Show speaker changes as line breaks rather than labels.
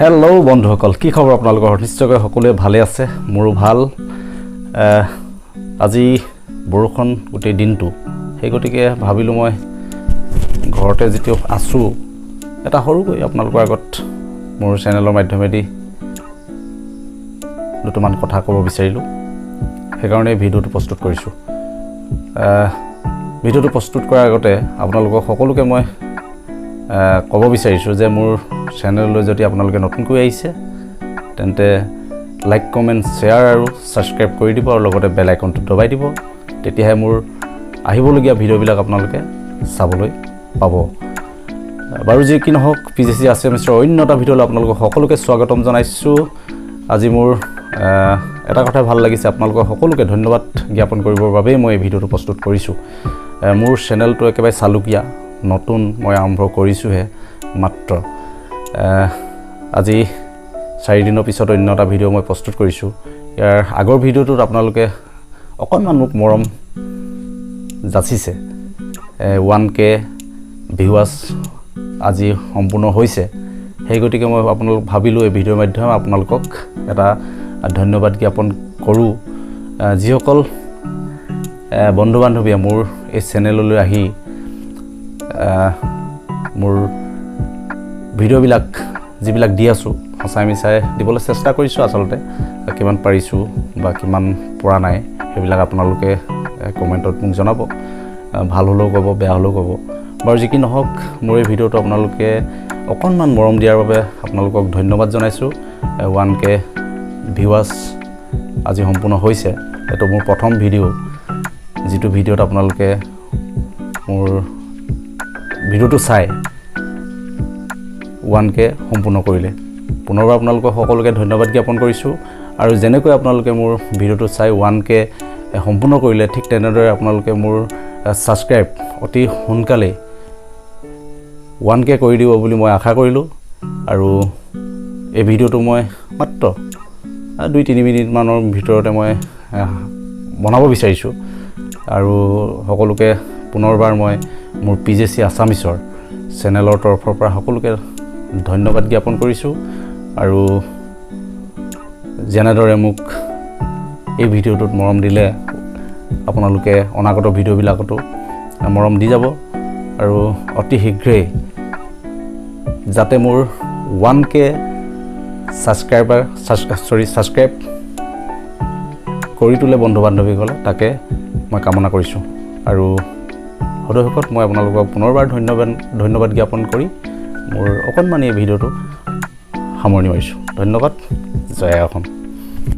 Hello' বন্ধুসকল, কি খবৰ আপোনালোকৰ? নিশ্চয়কৈ সকলোৱে ভালে আছে, মোৰো ভাল। আজি বৰষুণ গোটেই দিনটো, সেই গতিকে ভাবিলোঁ মই ঘৰতে যিটো আছোঁ এটা সৰুকৈ আপোনালোকৰ আগত মোৰ চেনেলৰ মাধ্যমেদি দুটামান কথা ক'ব বিচাৰিলোঁ। সেইকাৰণে ভিডিঅ'টো প্ৰস্তুত কৰিছোঁ। ভিডিঅ'টো প্ৰস্তুত কৰাৰ আগতে আপোনালোকক সকলোকে মই ক'ব বিচাৰিছোঁ যে মোৰ চেনেললৈ যদি আপোনালোকে নতুনকৈ আহিছে তেন্তে লাইক, কমেণ্ট, শ্বেয়াৰ আৰু ছাবস্ক্ৰাইব কৰি দিব আৰু লগতে বেল আইকনটো দবাই দিব। তেতিয়াহে মোৰ আহিবলগীয়া ভিডিঅ'বিলাক আপোনালোকে চাবলৈ পাব। বাৰু যি কি নহওক, pjcassamese অন্য এটা ভিডিঅ'লৈ আপোনালোকক সকলোকে স্বাগতম জনাইছোঁ। আজি মোৰ এটা কথা ভাল লাগিছে, আপোনালোকক সকলোকে ধন্যবাদ জ্ঞাপন কৰিবৰ বাবেই মই এই ভিডিঅ'টো প্ৰস্তুত কৰিছোঁ। মোৰ চেনেলটো একেবাৰে চালুকীয়া, নতুন, মই আৰম্ভ কৰিছোঁহে মাত্ৰ। আজি 4 দিনৰ পিছত অন্য এটা ভিডিঅ' মই প্ৰস্তুত কৰিছোঁ। ইয়াৰ আগৰ ভিডিঅ'টোত আপোনালোকে অকণমান মোক মৰম যাচিছে। 1K ভিউৱাৰ্ছ আজি সম্পূৰ্ণ হৈছে। সেই গতিকে মই আপোনালোক ভাবিলোঁ এই ভিডিঅ'ৰ মাধ্যমে আপোনালোকক এটা ধন্যবাদ জ্ঞাপন কৰোঁ। যিসকল বন্ধু বান্ধৱীয়ে মোৰ এই চেনেললৈ আহি মোৰ ভিডিঅ'বিলাক যিবিলাক দি আছোঁ সঁচাই মিছাই দিবলৈ চেষ্টা কৰিছোঁ। আচলতে কিমান পাৰিছোঁ বা কিমান পৰা নাই সেইবিলাক আপোনালোকে কমেণ্টত মোক জনাব। ভাল হ'লেও ক'ব, বেয়া হ'লেও ক'ব। বাৰু যি কি নহওক, মোৰ এই ভিডিঅ'টো আপোনালোকে অকণমান মৰম দিয়াৰ বাবে আপোনালোকক ধন্যবাদ জনাইছোঁ। 1K ভিউৱাৰ্ছ আজি সম্পূৰ্ণ হৈছে। এইটো মোৰ প্ৰথম ভিডিঅ', যিটো ভিডিঅ'ত আপোনালোকে মোৰ ভিডিঅ'টো চাই 1K সম্পূৰ্ণ কৰিলে। পুনৰবাৰ আপোনালোকক সকলোকে ধন্যবাদ জ্ঞাপন কৰিছোঁ। আৰু যেনেকৈ আপোনালোকে মোৰ ভিডিঅ'টো চাই 1K সম্পূৰ্ণ কৰিলে, ঠিক তেনেদৰে আপোনালোকে মোৰ ছাবস্ক্ৰাইব অতি সোনকালেই 1K কৰি দিব বুলি মই আশা কৰিলোঁ। আৰু এই ভিডিঅ'টো মই মাত্ৰ 2-3 মিনিটমানৰ ভিতৰতে মই বনাব বিচাৰিছোঁ। আৰু সকলোকে পুনৰবাৰ মই মোৰ pjcassamese চেনেলৰ তৰফৰ পৰা সকলোকে ধন্যবাদ জ্ঞাপন কৰিছোঁ। আৰু যেনেদৰে মোক এই ভিডিঅ'টোত মৰম দিলে, আপোনালোকে অনাগত ভিডিঅ'বিলাকতো মৰম দি যাব। আৰু অতি শীঘ্ৰেই যাতে মোৰ 1K ছাবস্ক্ৰাইব কৰি তোলে বন্ধু বান্ধৱীসকলে, তাকে মই কামনা কৰিছোঁ। আৰু সদৌ মই আপোনালোকক পুনৰবাৰ ধন্যবাদ জ্ঞাপন কৰি মোৰ অকণমান এই ভিডিঅ'টো সামৰণি মাৰিছোঁ। ধন্যবাদ। জয় অসম।